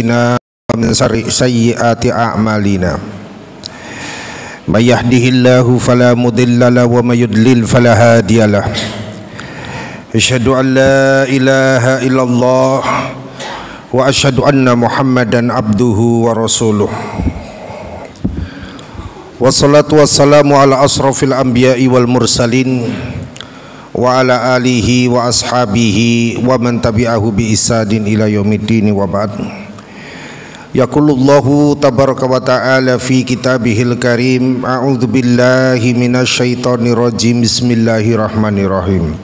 min sayyiati a'malina may yahdihillahu fala mudilla lahu wa may yudlil fala hadiyalah. Asyhadu an la ilaha illallah wa asyhadu anna Muhammadan abduhu wa rasuluh. Wassalatu wassalamu ala asrafil anbiya'i wal mursalin wa ala alihi wa ashabihi wa man tabi'ahu bi ihsanin ila yaumiddin wa ba'd. Yaqulullahu tabaraka wa ta'ala fi kitabihil karim, a'udzu billahi minasyaitonir rajim, bismillahirrahmanirrahim.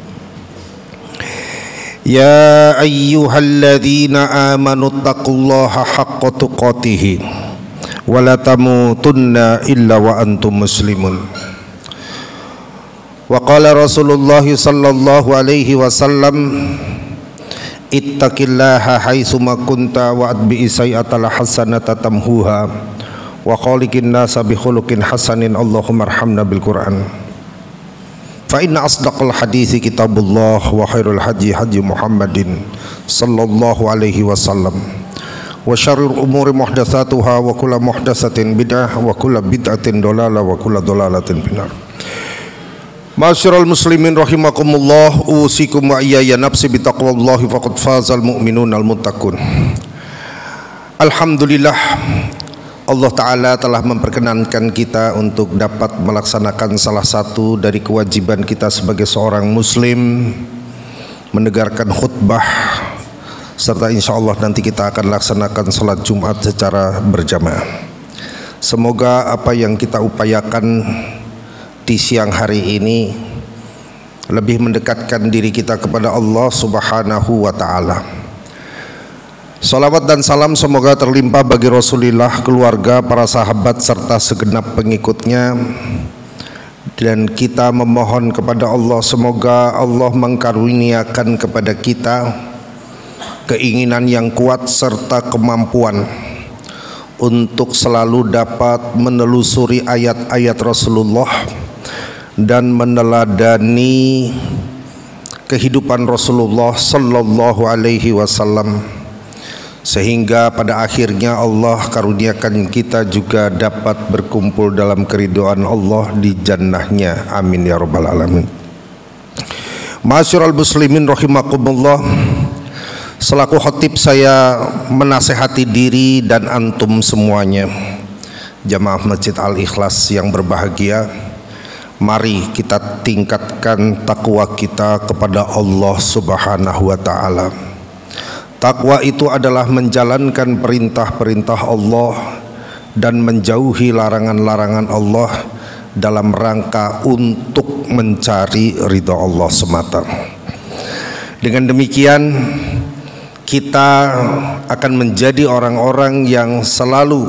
Ya ayyuhalladzina amanu taqullaha haqqa tuqatih wa la tamutunna illa wa antum muslimun. Wa qala Rasulullah sallallahu alaihi wasallam, ittaqillaha haitsu ma kunta wa atbi'i sayyi'atal hasanata tamhuha wa khaliqin nasa bi khuluqin hasanin. Allahumma arhamna bil Qur'an. Fa inna asdaqal hadithi kitabullah wa khairul hadi hadi Muhammadin sallallahu alaihi wasallam wa syarrul umuri muhdatsatuha wa kullu muhdatsatin bid'ah wa kullu bid'atin dhalalah wa kullu dhalalatin finnar. Ma'asyiral muslimin rahimakumullah, usikum wa iyaya nafsi bitaqwallahi faqad fazal mu'minunal muttaqun. Alhamdulillah, Allah Ta'ala telah memperkenankan kita untuk dapat melaksanakan salah satu dari kewajiban kita sebagai seorang muslim, mendengarkan khutbah, serta insya Allah nanti kita akan laksanakan salat Jumat secara berjamaah. Semoga apa yang kita upayakan di siang hari ini lebih mendekatkan diri kita kepada Allah Subhanahu wa ta'ala. Salawat dan salam semoga terlimpah bagi Rasulullah, keluarga, para sahabat serta segenap pengikutnya. Dan kita memohon kepada Allah semoga Allah mengkaruniakan kepada kita keinginan yang kuat serta kemampuan untuk selalu dapat menelusuri ayat-ayat Rasulullah dan meneladani kehidupan Rasulullah sallallahu alaihi wasallam, sehingga pada akhirnya Allah karuniakan kita juga dapat berkumpul dalam keridhaan Allah di jannahnya. Amin ya rabbal alamin. Ma'asyiral muslimin rahimakumullah, selaku khatib saya menasehati diri dan antum semuanya, jamaah Masjid Al-Ikhlas yang berbahagia. Mari kita tingkatkan takwa kita kepada Allah Subhanahu wa ta'ala. Takwa itu adalah menjalankan perintah-perintah Allah dan menjauhi larangan-larangan Allah dalam rangka untuk mencari ridha Allah semata. Dengan demikian kita akan menjadi orang-orang yang selalu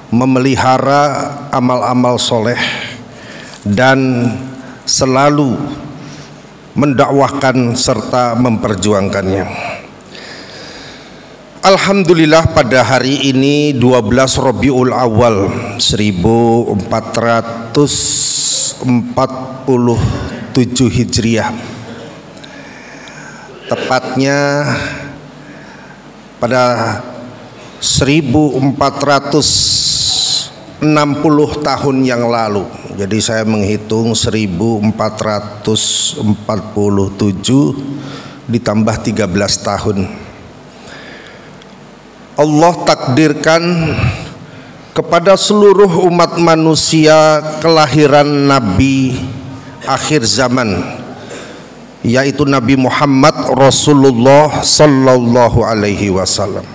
memelihara amal-amal soleh dan selalu mendakwahkan serta memperjuangkannya. Alhamdulillah, pada hari ini 12 Rabiul Awal 1447 Hijriah, tepatnya pada 1460 tahun yang lalu. Jadi saya menghitung 1447 ditambah 13 tahun. Allah takdirkan kepada seluruh umat manusia kelahiran Nabi akhir zaman, yaitu Nabi Muhammad Rasulullah sallallahu alaihi wasallam,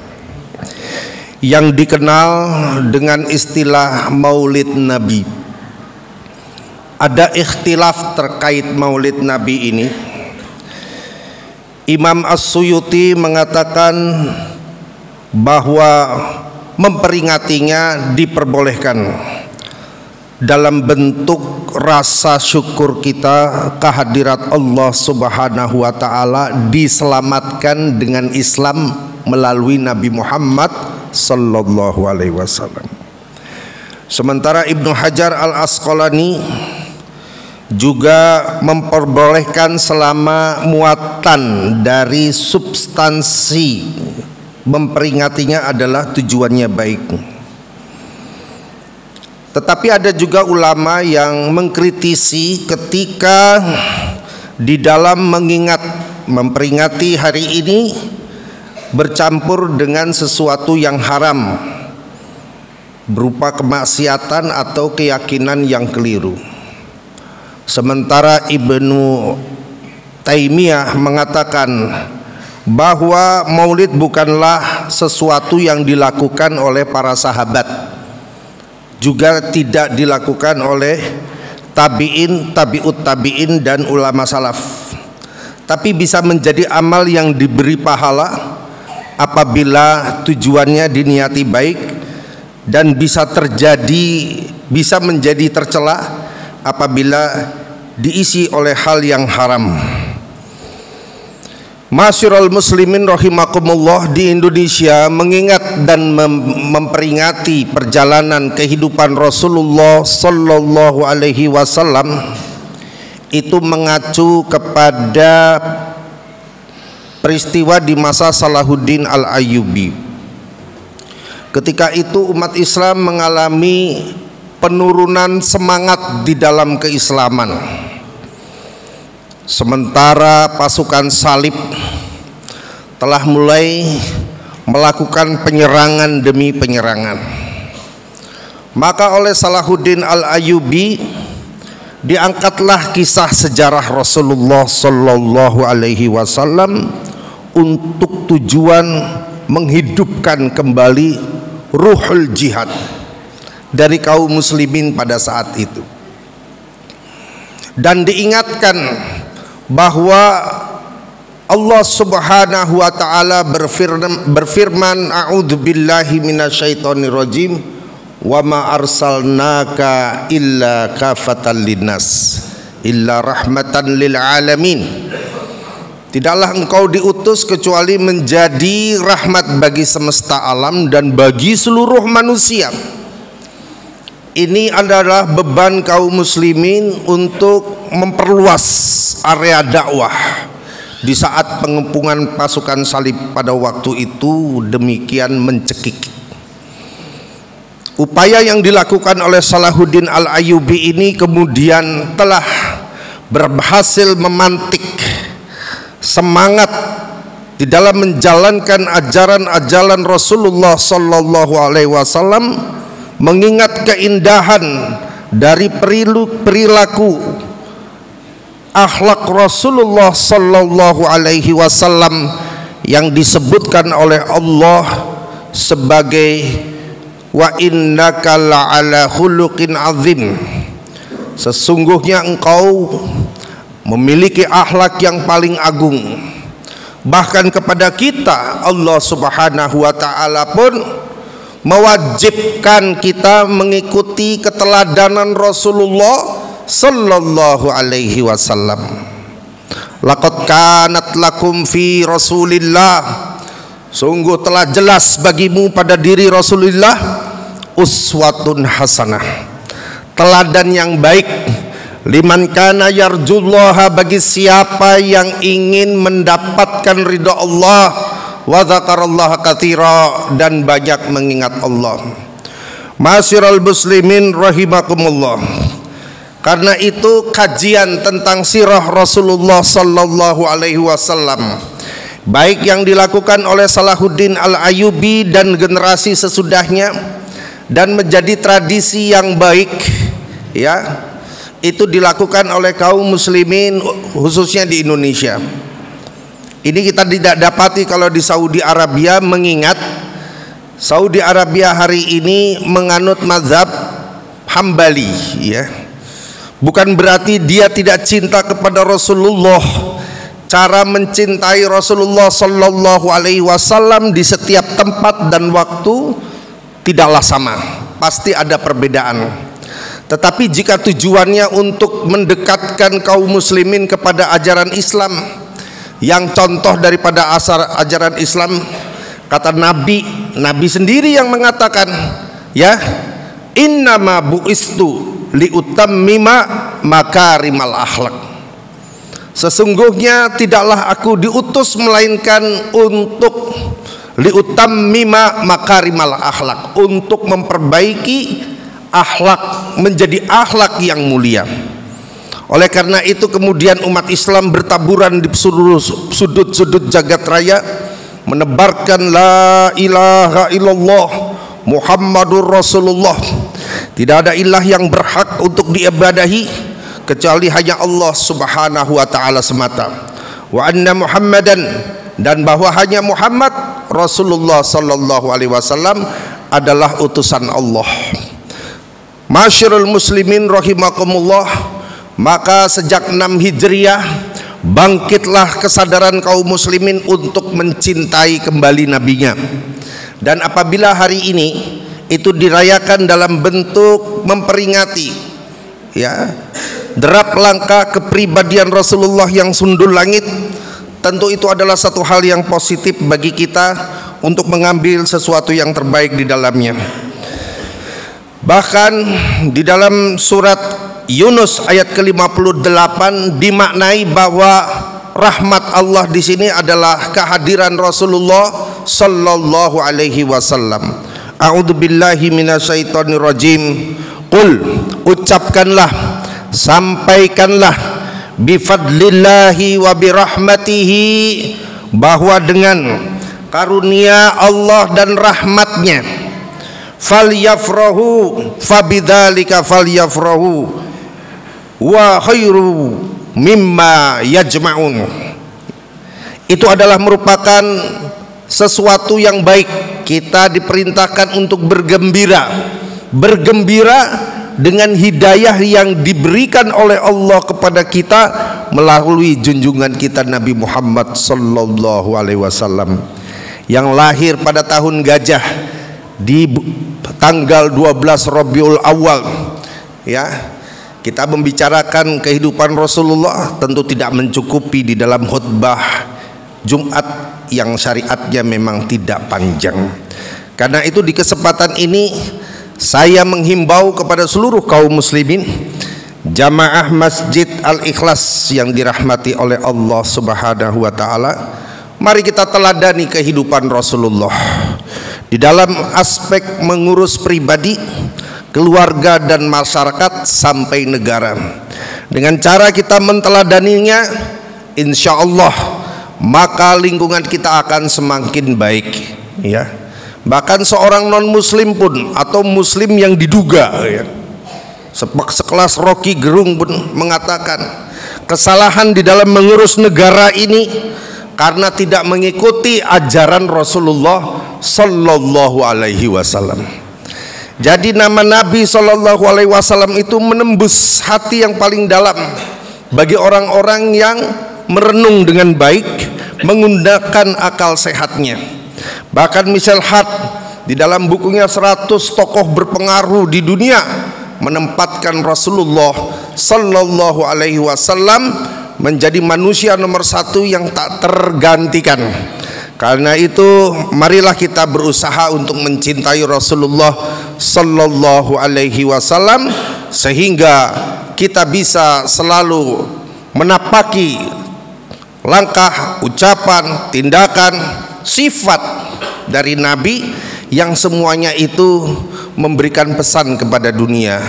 yang dikenal dengan istilah Maulid Nabi. Ada ikhtilaf terkait Maulid Nabi ini. Imam As-Suyuti mengatakan bahwa memperingatinya diperbolehkan dalam bentuk rasa syukur kita kehadirat Allah Subhanahu wa ta'ala diselamatkan dengan Islam melalui Nabi Muhammad sallallahu alaihi wasallam. Sementara Ibnu Hajar Al-Asqalani juga memperbolehkan selama muatan dari substansi memperingatinya adalah tujuannya baik. Tetapi ada juga ulama yang mengkritisi ketika di dalam memperingati hari ini bercampur dengan sesuatu yang haram berupa kemaksiatan atau keyakinan yang keliru. Sementara Ibnu Taimiyah mengatakan bahwa maulid bukanlah sesuatu yang dilakukan oleh para sahabat, juga tidak dilakukan oleh tabi'in, tabi'ut tabi'in dan ulama salaf, tapi bisa menjadi amal yang diberi pahala apabila tujuannya diniati baik, dan bisa menjadi tercela apabila diisi oleh hal yang haram. Masyarul muslimin rahimakumullah, di Indonesia mengingat dan memperingati perjalanan kehidupan Rasulullah sallallahu alaihi wasallam itu mengacu kepada peristiwa di masa Salahuddin Al-Ayyubi. Ketika itu umat Islam mengalami penurunan semangat di dalam keislaman. Sementara pasukan salib telah mulai melakukan penyerangan demi penyerangan, maka oleh Salahuddin Al-Ayyubi diangkatlah kisah sejarah Rasulullah sallallahu alaihi wasallam untuk tujuan menghidupkan kembali ruhul jihad dari kaum muslimin pada saat itu, dan diingatkan bahwa Allah Subhanahu wa taala berfirman, a'udzubillahi minasyaitonir rajim, wa ma arsalnaka illa kafatan linnas illa rahmatan lil alamin. Tidaklah engkau diutus kecuali menjadi rahmat bagi semesta alam dan bagi seluruh manusia. Ini adalah beban kaum muslimin untuk memperluas area dakwah di saat pengepungan pasukan salib pada waktu itu demikian mencekik. Upaya yang dilakukan oleh Salahuddin Al-Ayyubi ini kemudian telah berhasil memantik semangat di dalam menjalankan ajaran Rasulullah sallallahu alaihi wasallam, mengingat keindahan dari perilaku akhlak Rasulullah sallallahu alaihi wasallam yang disebutkan oleh Allah sebagai wa innaka la'ala khuluqin azim. Sesungguhnya engkau memiliki akhlak yang paling agung. Bahkan kepada kita Allah Subhanahu wa taala pun mewajibkan kita mengikuti keteladanan Rasulullah sallallahu alaihi wasallam. Laqad kanat lakum fi Rasulillah, sungguh telah jelas bagimu pada diri Rasulullah uswatun hasanah, teladan yang baik, liman kana yarjullaha, bagi siapa yang ingin mendapatkan ridha Allah, wa dzakarallaha katsira, dan banyak mengingat Allah. Masyiral muslimin rahimakumullah, karena itu kajian tentang sirah Rasulullah sallallahu alaihi wasallam, baik yang dilakukan oleh Salahuddin Al-Ayyubi dan generasi sesudahnya, dan menjadi tradisi yang baik, ya, itu dilakukan oleh kaum muslimin khususnya di Indonesia. Ini kita tidak dapati kalau di Saudi Arabia, mengingat Saudi Arabia hari ini menganut mazhab Hambali, ya. Bukan berarti dia tidak cinta kepada Rasulullah. Cara mencintai Rasulullah sallallahu alaihi wasallam di setiap tempat dan waktu tidaklah sama, pasti ada perbedaan. Tetapi jika tujuannya untuk mendekatkan kaum muslimin kepada ajaran Islam, yang contoh daripada ajaran Islam, kata Nabi sendiri yang mengatakan, ya, innama bu'istu liutammima makarimal akhlak. Sesungguhnya tidaklah aku diutus melainkan untuk liutammima makarimal akhlak, untuk memperbaiki akhlak menjadi akhlak yang mulia. Oleh karena itu kemudian umat Islam bertaburan di seluruh sudut-sudut jagat raya menebarkan la ilaha illallah Muhammadur Rasulullah. Tidak ada ilah yang berhak untuk diibadahi kecuali hanya Allah Subhanahu wa taala semata. Wa anna Muhammadan, dan bahwa hanya Muhammad Rasulullah sallallahu alaihi wasallam adalah utusan Allah. Masyarul muslimin rahimakumullah, maka sejak 6 Hijriah bangkitlah kesadaran kaum muslimin untuk mencintai kembali nabinya. Dan apabila hari ini itu dirayakan dalam bentuk memperingati ya derap langkah kepribadian Rasulullah yang sundul langit, tentu itu adalah satu hal yang positif bagi kita untuk mengambil sesuatu yang terbaik di dalamnya. Bahkan di dalam surat Yunus ayat ke-58 dimaknai bahwa rahmat Allah di sini adalah kehadiran Rasulullah sallallahu alaihi wasallam. A'udzubillahi minasyaitonirrajim. Qul, ucapkanlah, sampaikanlah, bifadlillahi wa birahmatihi, bahwa dengan karunia Allah dan rahmatnya, falyafrahu, fabidzalika falyafrahu wa khairu mimma yajma'un. Itu adalah merupakan sesuatu yang baik. Kita diperintahkan untuk bergembira dengan hidayah yang diberikan oleh Allah kepada kita melalui junjungan kita Nabi Muhammad sallallahu alaihi wasallam yang lahir pada tahun gajah di tanggal 12 Rabiul Awal. Ya, kita membicarakan kehidupan Rasulullah tentu tidak mencukupi di dalam khutbah Jumat yang syariatnya memang tidak panjang. Karena itu di kesempatan ini saya menghimbau kepada seluruh kaum muslimin, jamaah Masjid Al-Ikhlas yang dirahmati oleh Allah Subhanahu wa taala, mari kita teladani kehidupan Rasulullah di dalam aspek mengurus pribadi, keluarga dan masyarakat sampai negara. Dengan cara kita menteladaninya, insya Allah maka lingkungan kita akan semakin baik, ya. Bahkan seorang non muslim pun atau muslim yang diduga, ya, sekelas Rocky Gerung pun mengatakan kesalahan di dalam mengurus negara ini karena tidak mengikuti ajaran Rasulullah sallallahu alaihi wasallam. Jadi nama Nabi sallallahu alaihi wasallam itu menembus hati yang paling dalam bagi orang-orang yang merenung dengan baik, menggunakan akal sehatnya. Bahkan Michel Hart di dalam bukunya 100 tokoh berpengaruh di dunia menempatkan Rasulullah sallallahu alaihi wasallam menjadi manusia nomor 1 yang tak tergantikan. Karena itu marilah kita berusaha untuk mencintai Rasulullah sallallahu alaihi wasallam sehingga kita bisa selalu menapaki langkah, ucapan, tindakan, sifat dari Nabi yang semuanya itu memberikan pesan kepada dunia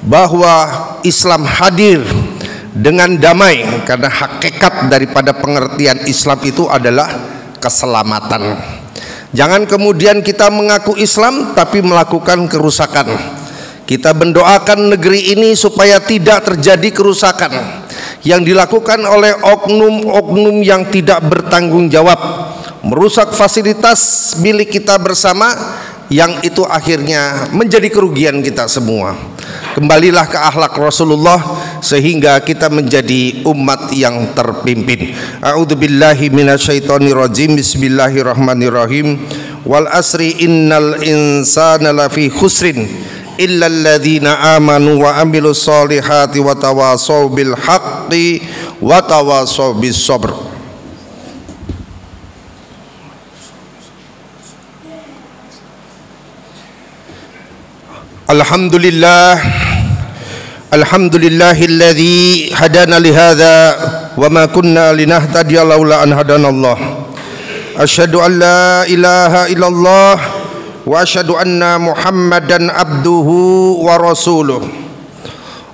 bahwa Islam hadir dengan damai, karena hakikat daripada pengertian Islam itu adalah keselamatan. Jangan kemudian kita mengaku Islam tapi melakukan kerusakan. Kita mendoakan negeri ini supaya tidak terjadi kerusakan yang dilakukan oleh oknum-oknum yang tidak bertanggung jawab, merusak fasilitas milik kita bersama, yang itu akhirnya menjadi kerugian kita semua. Kembalilah ke akhlak Rasulullah sehingga kita menjadi umat yang terpimpin. A'udzubillahi minasyaitonirrajim. Bismillahirrahmanirrahim. Wal asri innal insana lafi khusrin illal ladzina amanu wa amilus solihati wa tawasaw bil haqqi wa tawasaw bis sabr. Alhamdulillah, alhamdulillahilladzi hadana li hadza wa ma kunna linahtadiya laula an hadanallah. Asyhadu an la ilaha illallah wa asyhadu anna Muhammadan abduhu wa rasuluh.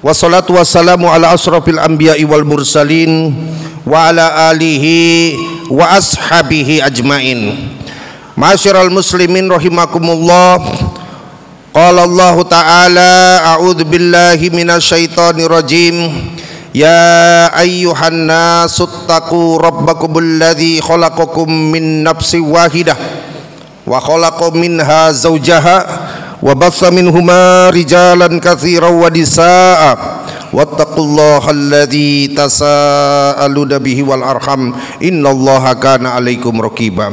Wassalatu wassalamu ala asrafil anbiya'i wal mursalin wa ala alihi wa ashabihi ajmain. Ma'asyiral muslimin rahimakumullah. Qala Allah Ta'ala a'udzu billahi minasyaitonir rajim. Ya ayyuhan nasu taqu rabbakumul ladzi khalaqakum min nafsin wahidah wa khalaqa minha zawjaha wa bassa minhuma rijalan katsiran wa nisaa wattaqullaha alladzi tasaaluna bihi wal arham innallaha kana 'alaikum raqiba.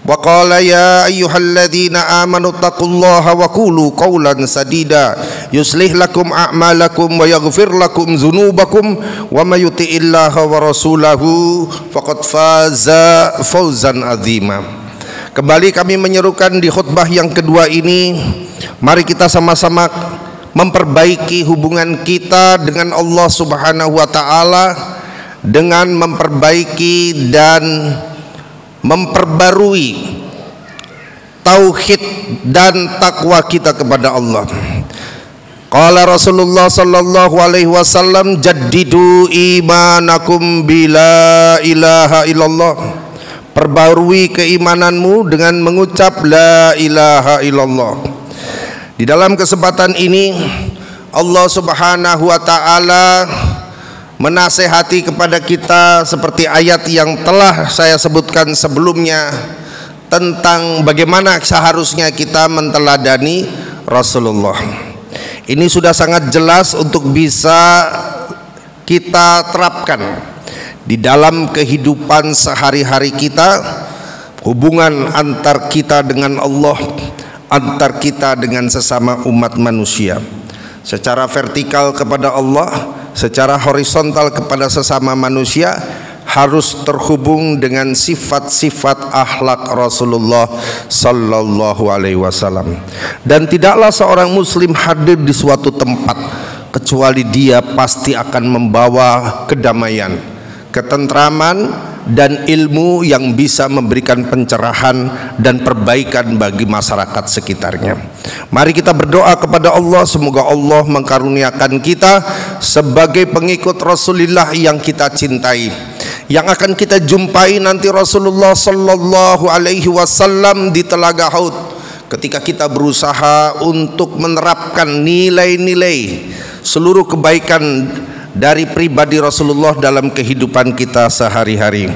Wa qala ya ayyuhalladzina amanu taqullaha wa qulu qawlan sadida yuslih lakum a'malakum wa yaghfir lakum dzunubakum wa may yuti'illaha wa rasulahu faqad faza fawzan azima. Kembali kami menyerukan di khutbah yang kedua ini, mari kita sama-sama memperbaiki hubungan kita dengan Allah Subhanahu wa taala dengan memperbaiki dan memperbarui tauhid dan takwa kita kepada Allah. Qala Rasulullah sallallahu alaihi wasallam, jaddidu imanakum bila ilaha illallah. Perbarui keimananmu dengan mengucap la ilaha illallah. Di dalam kesempatan ini Allah Subhanahu wa taala menasehati kepada kita seperti ayat yang telah saya sebutkan sebelumnya tentang bagaimana seharusnya kita menteladani Rasulullah. Ini sudah sangat jelas untuk bisa kita terapkan di dalam kehidupan sehari-hari kita, hubungan antar kita dengan Allah, antar kita dengan sesama umat manusia, secara vertikal kepada Allah, secara horizontal kepada sesama manusia, harus terhubung dengan sifat-sifat akhlak Rasulullah sallallahu alaihi wasallam. Dan tidaklah seorang muslim hadir di suatu tempat kecuali dia pasti akan membawa kedamaian, ketentraman dan ilmu yang bisa memberikan pencerahan dan perbaikan bagi masyarakat sekitarnya. Mari kita berdoa kepada Allah, semoga Allah mengkaruniakan kita sebagai pengikut Rasulullah yang kita cintai, yang akan kita jumpai nanti Rasulullah sallallahu alaihi wasallam di Telaga Haud, ketika kita berusaha untuk menerapkan nilai-nilai seluruh kebaikan dari pribadi Rasulullah dalam kehidupan kita sehari-hari.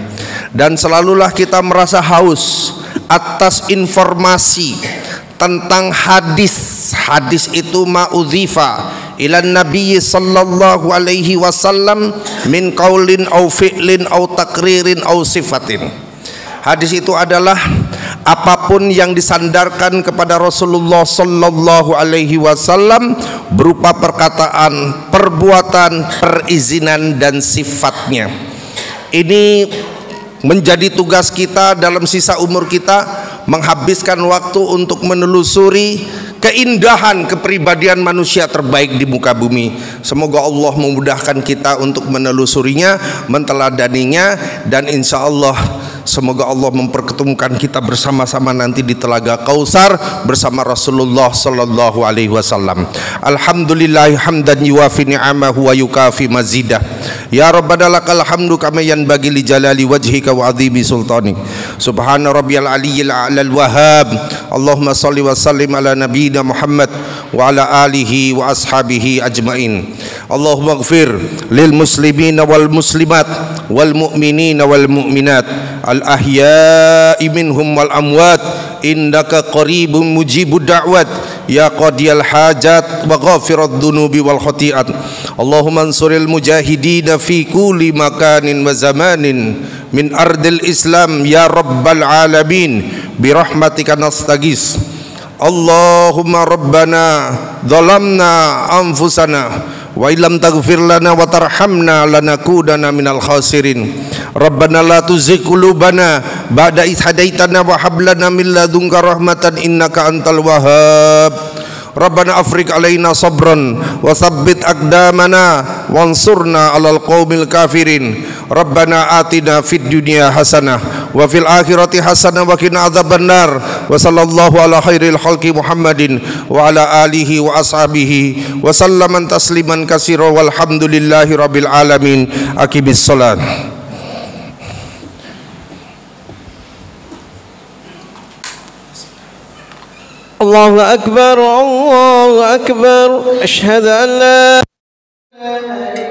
Dan selalulah kita merasa haus atas informasi tentang hadis. Hadis itu ma'udhifa ilan Nabi sallallahu alaihi wasallam min qaulin au fi'lin au takririn au sifatin. Hadis itu adalah apapun yang disandarkan kepada Rasulullah sallallahu alaihi wasallam berupa perkataan, perbuatan, perizinan dan sifatnya. Ini menjadi tugas kita dalam sisa umur kita, menghabiskan waktu untuk menelusuri keindahan kepribadian manusia terbaik di muka bumi. Semoga Allah memudahkan kita untuk menelusurinya, menteladaninya, dan insya Allah semoga Allah mempertemukan kita bersama-sama nanti di Telaga Kausar bersama Rasulullah sallallahu alaihi wasallam. Alhamdulillah hamdan yuwafi ni'amahu wa yukafi mazidah. Ya Rabbana lakal hamdu kama yanbaghi li jalali wajhika wa azimi sultanik. Subhana rabbiyal aliyyil a'lal wahhab. Allahumma shalli wa sallim ala nabiyyina Muhammad wa ala alihi wa ashabihi ajmain. Allahumma ighfir lil muslimina wal muslimat wal mu'minina wal mu'minat al ahya'i minhum wal amwat innaka qaribun mujibud da'wat ya qadiyal hajat wa ghafirad dunubi wal khati'at. Allahumma ansuril mujahidina fi kulli makanin wa zamanin min ardil islam ya rabbal alamin birahmatika nastagis. Allahumma rabbana zalamna anfusana wa illam taghfir lana wa tarhamna lanakunanna minal khasirin. Rabbana la tuzigh qulubana ba'da idh hadaitana wa hab lana min ladunka rahmatan innaka antal wahhab. Rabbana afriq alaina sabran wa tsabbit aqdamana wansurna alal qaumil kafirin. Rabbana atina fid dunya hasanah wa fil akhirati hasanah wa qina adzabannar. Wa sallallahu ala khairil khalqi Muhammadin wa ala alihi wa ashabihi wa sallaman tasliman katsira walhamdulillahi rabbil alamin. Aqimis shalah. Allahu akbar, Allahu akbar. Asyhadu an la